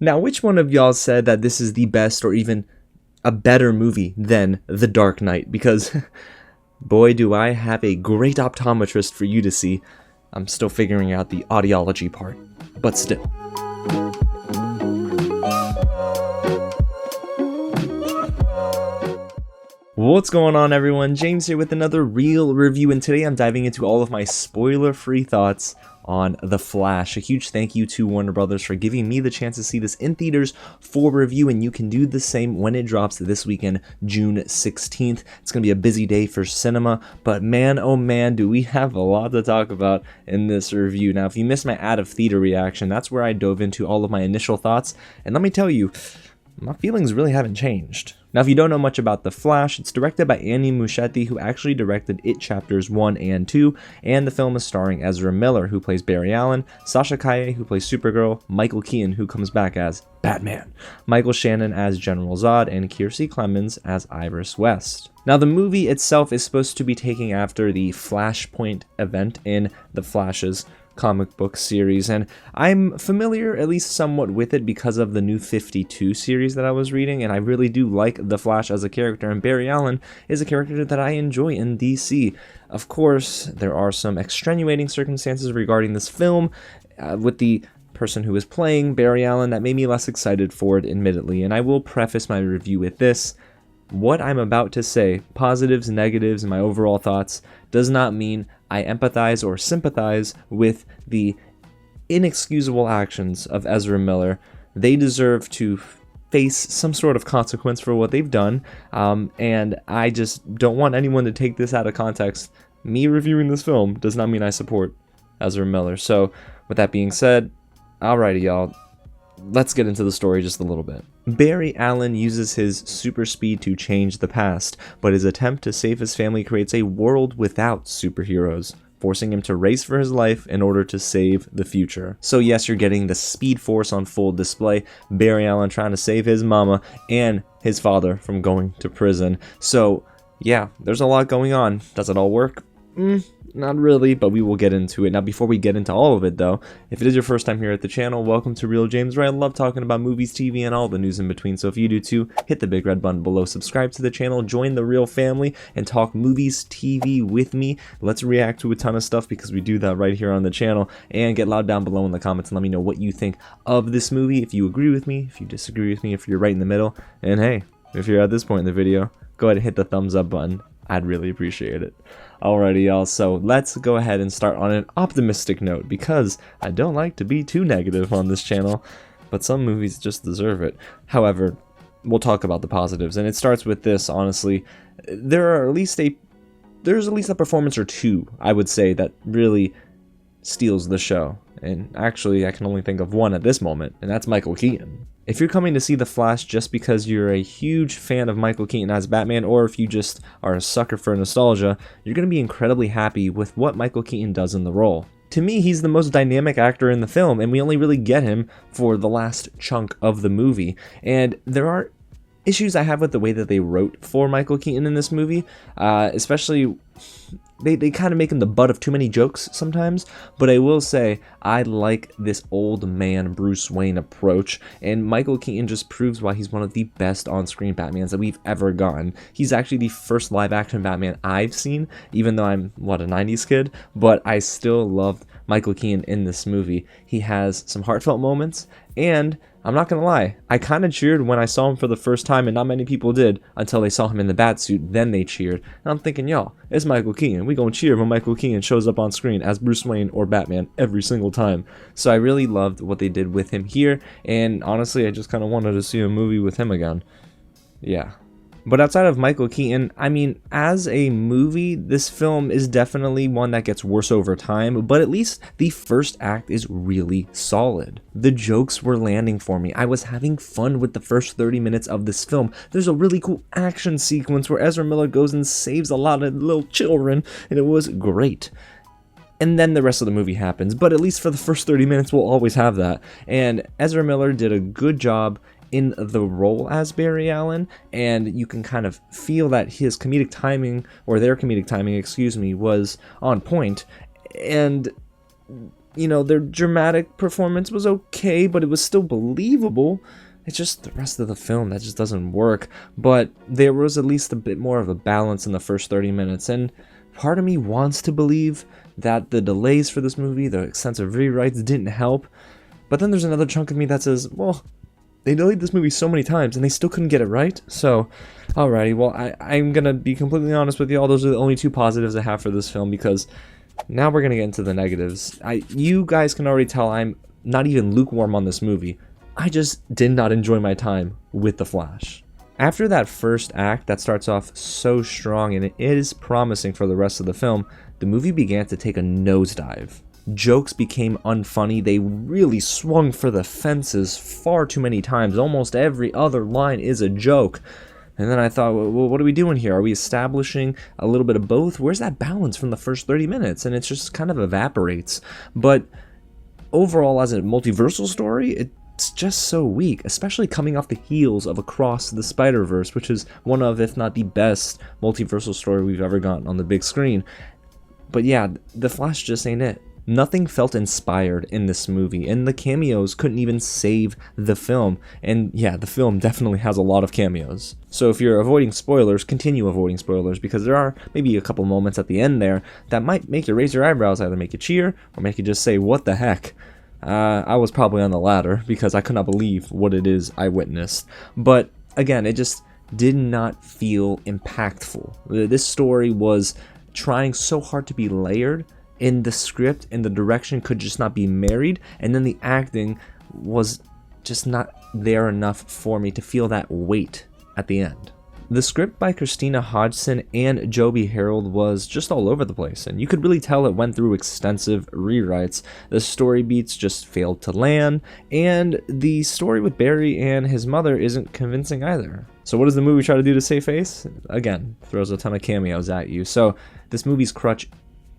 Now, which one of y'all said that this is the best or even a better movie than The Dark Knight? Because boy, do I have a great optometrist for you to see. I'm still figuring out the audiology part, but still. What's going on, everyone? James here with another real review, and today I'm diving into all of my spoiler-free thoughts on The Flash. A huge thank you to Warner Brothers for giving me the chance to see this in theaters for review, and you can do the same when it drops this weekend, June 16th. It's going to be a busy day for cinema, but man, oh man, do we have a lot to talk about in this review. Now, if you missed my out-of-theater reaction, that's where I dove into all of my initial thoughts, and let me tell you, my feelings really haven't changed. Now, if you don't know much about The Flash, it's directed by Muschietti, who actually directed It Chapters 1 and 2, and the film is starring Ezra Miller, who plays Barry Allen, Sasha, Calle, who plays Supergirl, Michael Keaton, who comes back as Batman, Michael Shannon as General Zod, and Kiersey Clemons as Iris West. Now, the movie itself is supposed to be taking after the Flashpoint event in The Flash's comic book series, and I'm familiar at least somewhat with it because of the New 52 series that I was reading, and I really do like the Flash as a character, and Barry Allen is a character that I enjoy in DC. Of course, there are some extenuating circumstances regarding this film with the person who is playing Barry Allen that made me less excited for it, admittedly, and I will preface my review with this. What I'm about to say, positives, negatives, and my overall thoughts, does not mean I empathize or sympathize with the inexcusable actions of Ezra Miller. They deserve to face some sort of consequence for what they've done, and I just don't want anyone to take this out of context. Me reviewing this film does not mean I support Ezra Miller. So, with that being said, alrighty y'all, let's get into the story just a little bit. Barry Allen uses his super speed to change the past, but his attempt to save his family creates a world without superheroes, forcing him to race for his life in order to save the future. So yes, you're getting the Speed Force on full display, Barry Allen trying to save his mama and his father from going to prison. So yeah, there's a lot going on. Does it all work? Not really, but we will get into it. Now, before we get into all of it, though, if it is your first time here at the channel, welcome to Real James, where I love talking about movies, TV, and all the news in between. So if you do too, hit the big red button below, subscribe to the channel, join the Real family, and talk movies, TV with me. Let's react to a ton of stuff because we do that right here on the channel. And get loud down below in the comments and let me know what you think of this movie, if you agree with me, if you disagree with me, if you're right in the middle. And hey, if you're at this point in the video, go ahead and hit the thumbs up button. I'd really appreciate it. Alrighty y'all, so let's go ahead and start on an optimistic note, because I don't like to be too negative on this channel, but some movies just deserve it. However, we'll talk about the positives, and it starts with this, honestly. There's at least a performance or two, I would say, that really steals the show. And actually, I can only think of one at this moment, and that's Michael Keaton. If you're coming to see The Flash just because you're a huge fan of Michael Keaton as Batman, or if you just are a sucker for nostalgia, you're going to be incredibly happy with what Michael Keaton does in the role. To me, he's the most dynamic actor in the film, and we only really get him for the last chunk of the movie. And there are issues I have with the way that they wrote for Michael Keaton in this movie, especially they kind of make him the butt of too many jokes sometimes, but I will say I like this old man Bruce Wayne approach, and Michael Keaton just proves why he's one of the best on-screen Batmans that we've ever gotten. He's actually the first live-action Batman I've seen, even though I'm, a 90s kid, but I still love Michael Keaton in this movie. He has some heartfelt moments, and I'm not gonna lie, I kind of cheered when I saw him for the first time, and not many people did until they saw him in the Batsuit, then they cheered. And I'm thinking, y'all, it's Michael Keaton. We gonna cheer when Michael Keaton shows up on screen as Bruce Wayne or Batman every single time. So I really loved what they did with him here, and honestly, I just kind of wanted to see a movie with him again. Yeah. But outside of Michael Keaton, I mean, as a movie, this film is definitely one that gets worse over time, but at least the first act is really solid. The jokes were landing for me. I was having fun with the first 30 minutes of this film. There's a really cool action sequence where Ezra Miller goes and saves a lot of little children, and it was great. And then the rest of the movie happens, but at least for the first 30 minutes, we'll always have that. And Ezra Miller did a good job in the role as Barry Allen, and you can kind of feel that his comedic timing, or their comedic timing, excuse me, was on point. And you know, their dramatic performance was okay, but it was still believable. It's just the rest of the film that just doesn't work. But there was at least a bit more of a balance in the first 30 minutes, and part of me wants to believe that the delays for this movie, the extensive rewrites, didn't help. But then there's another chunk of me that says, well, they delayed this movie so many times and they still couldn't get it right. So, alrighty, well, I'm gonna be completely honest with y'all. Those are the only two positives I have for this film, because now we're gonna get into the negatives. You guys can already tell I'm not even lukewarm on this movie. I just did not enjoy my time with The Flash. After that first act that starts off so strong and it is promising for the rest of the film, the movie began to take a nosedive. Jokes became unfunny. They really swung for the fences far too many times. Almost every other line is a joke. And then I thought, well, what are we doing here? Are we establishing a little bit of both? Where's that balance from the first 30 minutes? And it just kind of evaporates. But overall, as a multiversal story, it's just so weak, especially coming off the heels of Across the Spider-Verse, which is one of, if not the best, multiversal story we've ever gotten on the big screen. But yeah, The Flash just ain't it. Nothing felt inspired in this movie, and the cameos couldn't even save the film. And yeah, the film definitely has a lot of cameos. So if you're avoiding spoilers, continue avoiding spoilers, because there are maybe a couple moments at the end there that might make you raise your eyebrows, either make you cheer or make you just say, what the heck? I was probably on the latter, because I could not believe what it is I witnessed. But again, it just did not feel impactful. This story was trying so hard to be layered, in the script and the direction could just not be married, and then the acting was just not there enough for me to feel that weight at the end. The script by Christina Hodgson and Joby Harold was just all over the place, and you could really tell it went through extensive rewrites. The story beats just failed to land, and the story with Barry and his mother isn't convincing either. So what does the movie try to do to save face? Again, throws a ton of cameos at you. So this movie's crutch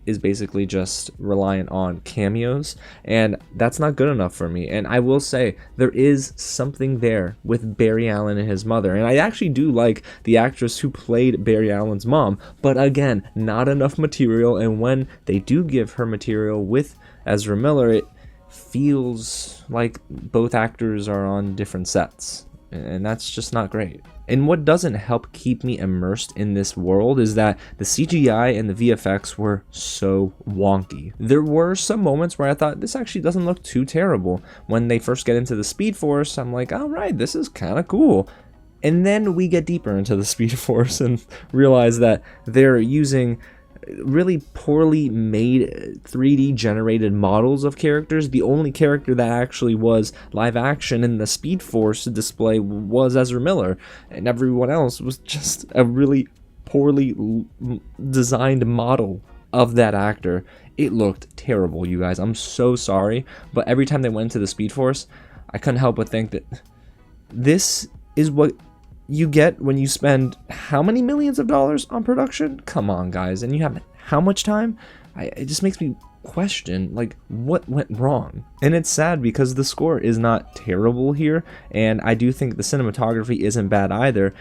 is basically just reliant on cameos, and that's not good enough for me. And I will say, there is something there with Barry Allen and his mother, and I actually do like the actress who played Barry Allen's mom, but again, not enough material. And when they do give her material with Ezra Miller, it feels like both actors are on different sets, and that's just not great. And what doesn't help keep me immersed in this world is that the CGI and the VFX were so wonky. There were some moments where I thought, this actually doesn't look too terrible. When they first get into the Speed Force, I'm like, alright, this is kind of cool. And then we get deeper into the Speed Force and realize that they're using really poorly made 3D generated models of characters. The only character that actually was live action in the Speed Force display was Ezra Miller, and everyone else was just a really poorly designed model of that actor. It looked terrible, you guys. I'm so sorry, but every time they went into the Speed Force, I couldn't help but think that this is what you get when you spend how many millions of dollars on production? Come on, guys. And you have how much time? It just makes me question, like, what went wrong? And it's sad because the score is not terrible here, and I do think the cinematography isn't bad either.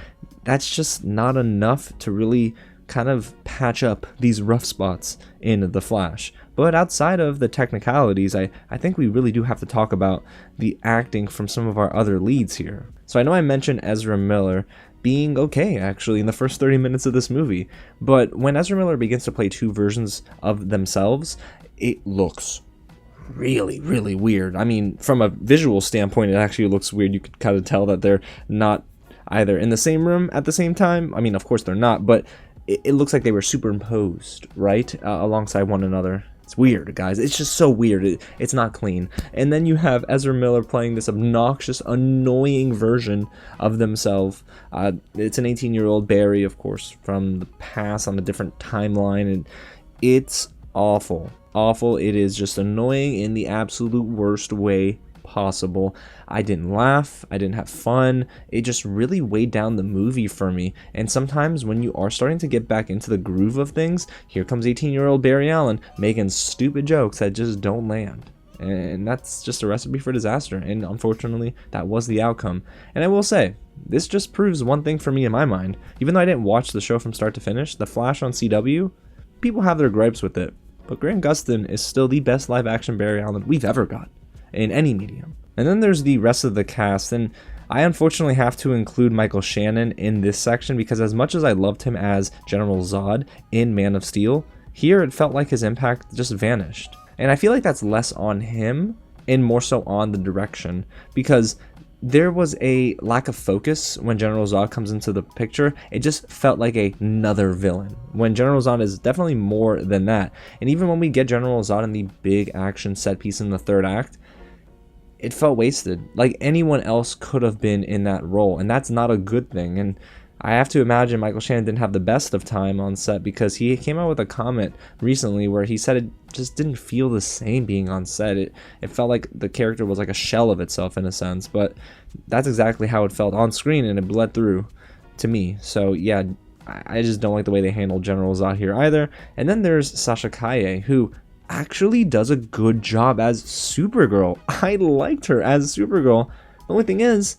That's just not enough to really kind of patch up these rough spots in The Flash. But outside of the technicalities, I think we really do have to talk about the acting from some of our other leads here. So I know I mentioned Ezra Miller being okay, actually, in the first 30 minutes of this movie, but when Ezra Miller begins to play two versions of themselves, it looks really, really weird. I mean, from a visual standpoint, it actually looks weird. You could kind of tell that they're not either in the same room at the same time. I mean, of course they're not, but it looks like they were superimposed, right, alongside one another. It's weird, guys. It's just so weird. It's not clean. And then you have Ezra Miller playing this obnoxious, annoying version of themselves. It's an 18-year-old Barry, of course, from the past on a different timeline, and it's awful. Awful. It is just annoying in the absolute worst way possible. I didn't laugh, I didn't have fun. It just really weighed down the movie for me. And sometimes when you are starting to get back into the groove of things, here comes 18-year-old Barry Allen making stupid jokes that just don't land. And that's just a recipe for disaster, and unfortunately that was the outcome. And I will say, this just proves one thing for me in my mind. Even though I didn't watch the show from start to finish, The Flash on CW, people have their gripes with it. but Grant Gustin is still the best live action Barry Allen we've ever got in any medium. And then there's the rest of the cast, and I unfortunately have to include Michael Shannon in this section because as much as I loved him as General Zod in Man of Steel, here it felt like his impact just vanished. And I feel like that's less on him and more so on the direction, because there was a lack of focus when General Zod comes into the picture. It just felt like another villain, when General Zod is definitely more than that. And even when we get General Zod in the big action set piece in the third act, it felt wasted. Like anyone else could have been in that role, and that's not a good thing. And I have to imagine Michael Shannon didn't have the best of time on set, because he came out with a comment recently where he said it just didn't feel the same being on set. It felt like the character was like a shell of itself in a sense, but that's exactly how it felt on screen, and it bled through to me. So yeah, I just don't like the way they handled General Zod here either. And then there's Sasha Calle, who actually does a good job as Supergirl. I liked her as Supergirl. The only thing is,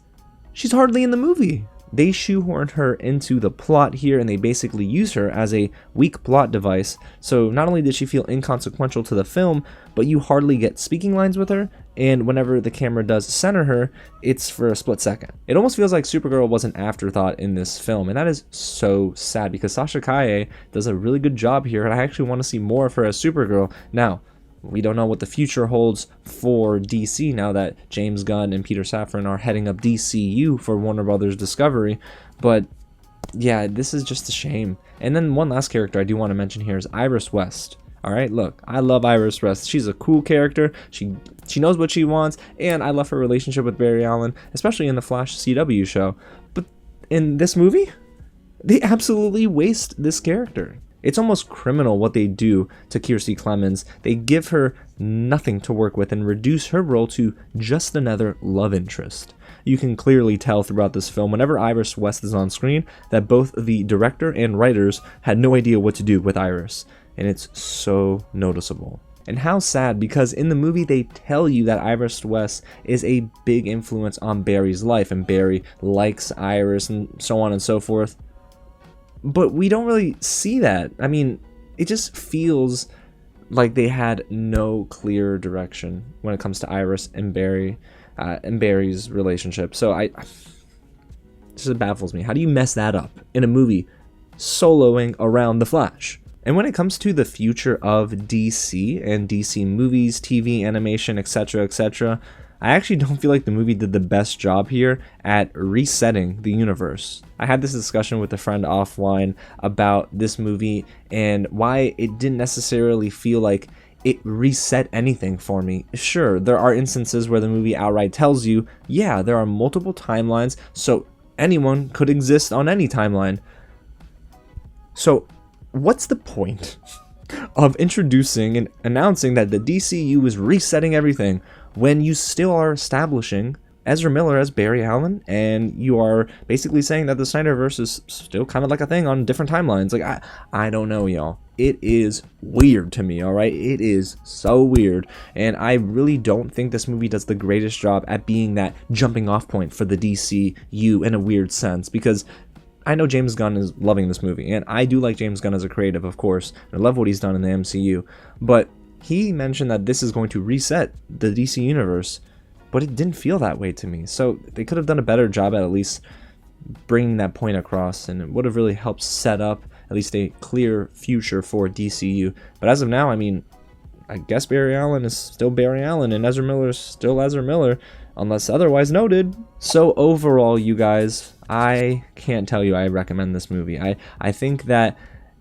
she's hardly in the movie. They shoehorned her into the plot here, and they basically use her as a weak plot device. So not only did she feel inconsequential to the film, but you hardly get speaking lines with her, and whenever the camera does center her, it's for a split second. It almost feels like Supergirl was an afterthought in this film, and that is so sad, because Sasha Calle does a really good job here, and I actually want to see more of her as Supergirl. Now, we don't know what the future holds for DC now that James Gunn and Peter Safran are heading up DCU for Warner Brothers Discovery, but yeah, this is just a shame. And then one last character I do want to mention here is Iris West. Alright, look, I love Iris West. She's a cool character, she knows what she wants, and I love her relationship with Barry Allen, especially in the Flash CW show. But in this movie, they absolutely waste this character. It's almost criminal what they do to Kiersey Clemons. They give her nothing to work with and reduce her role to just another love interest. You can clearly tell throughout this film, whenever Iris West is on screen, that both the director and writers had no idea what to do with Iris. And it's so noticeable. And how sad, because in the movie they tell you that Iris West is a big influence on Barry's life, and Barry likes Iris and so on and so forth. But we don't really see that. I mean, it just feels like they had no clear direction when it comes to Iris and Barry and Barry's relationship. So it just baffles me. How do you mess that up in a movie soloing around the Flash? And when it comes to the future of DC and DC movies, TV, animation, etc., etc., I actually don't feel like the movie did the best job here at resetting the universe. I had this discussion with a friend offline about this movie and why it didn't necessarily feel like it reset anything for me. Sure, there are instances where the movie outright tells you, yeah, there are multiple timelines, so anyone could exist on any timeline. So, what's the point of introducing and announcing that the DCU is resetting everything when you still are establishing Ezra Miller as Barry Allen, and you are basically saying that the Snyderverse is still kind of like a thing on different timelines? Like, I don't know, y'all. It is weird to me, alright? It is so weird, and I really don't think this movie does the greatest job at being that jumping off point for the DCU in a weird sense, because I know James Gunn is loving this movie, and I do like James Gunn as a creative, of course. I love what he's done in the MCU, but he mentioned that this is going to reset the DC universe, but it didn't feel that way to me. So they could have done a better job at least bringing that point across, and it would have really helped set up at least a clear future for DCU. But as of now, I mean, I guess Barry Allen is still Barry Allen, and Ezra Miller is still Ezra Miller, unless otherwise noted. So overall, you guys, I can't tell you I recommend this movie. I think that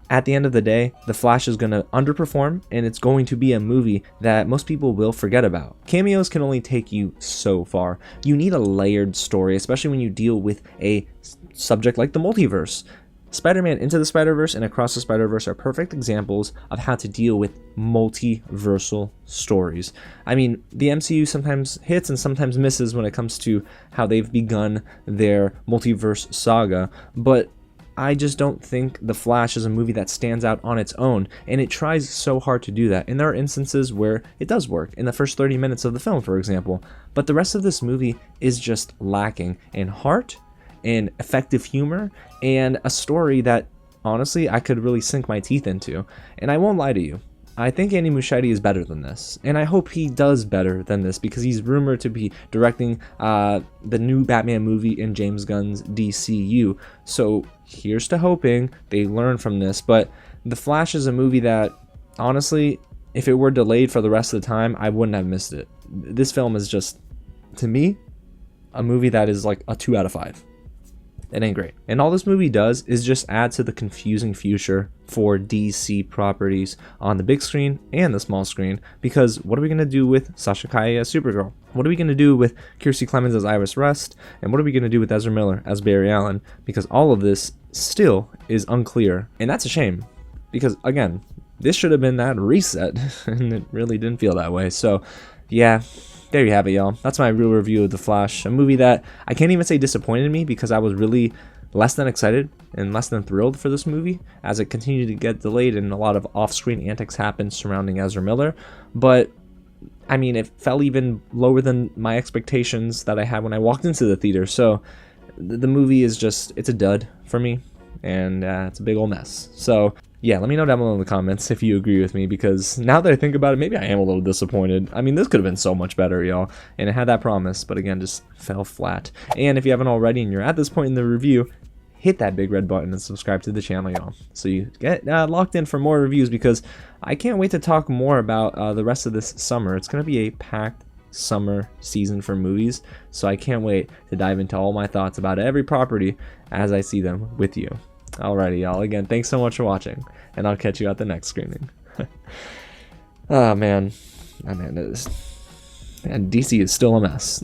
at the end of the day, The Flash is going to underperform, and it's going to be a movie that most people will forget about. Cameos can only take you so far. You need a layered story, especially when you deal with a subject like the multiverse. Spider-Man Into the Spider-Verse and Across the Spider-Verse are perfect examples of how to deal with multiversal stories. I mean, the MCU sometimes hits and sometimes misses when it comes to how they've begun their multiverse saga, but I just don't think The Flash is a movie that stands out on its own, and it tries so hard to do that. And there are instances where it does work, in the first 30 minutes of the film, for example. But the rest of this movie is just lacking in heart, in effective humor, and a story that, honestly, I could really sink my teeth into. And I won't lie to you, I think Andy Muschietti is better than this, and I hope he does better than this because he's rumored to be directing the new Batman movie in James Gunn's DCU. So here's to hoping they learn from this. But The Flash is a movie that, honestly, if it were delayed for the rest of the time, I wouldn't have missed it. This film is just, to me, a movie that is like a 2 out of 5. It ain't great. And all this movie does is just add to the confusing future for DC properties on the big screen and the small screen. Because what are we going to do with Sasha Calle as Supergirl? What are we going to do with Kiersey Clemons as Iris West? And what are we going to do with Ezra Miller as Barry Allen? Because all of this still is unclear. And that's a shame. Because, again, this should have been that reset. And it really didn't feel that way. So, yeah. There you have it, y'all. That's my real review of The Flash, a movie that I can't even say disappointed me because I was really less than excited and less than thrilled for this movie as it continued to get delayed and a lot of off-screen antics happened surrounding Ezra Miller. But, I mean, it fell even lower than my expectations that I had when I walked into the theater. So, the movie is just, it's a dud for me, and it's a big old mess. So, yeah, let me know down below in the comments if you agree with me, because now that I think about it, maybe I am a little disappointed. I mean, this could have been so much better, y'all, and it had that promise, but again, just fell flat. And if you haven't already and you're at this point in the review, hit that big red button and subscribe to the channel, y'all, so you get locked in for more reviews, because I can't wait to talk more about the rest of this summer. It's going to be a packed summer season for movies, so I can't wait to dive into all my thoughts about every property as I see them with you. Alrighty, y'all. Again, thanks so much for watching, and I'll catch you at the next screening. Oh, man. Man, DC is still a mess.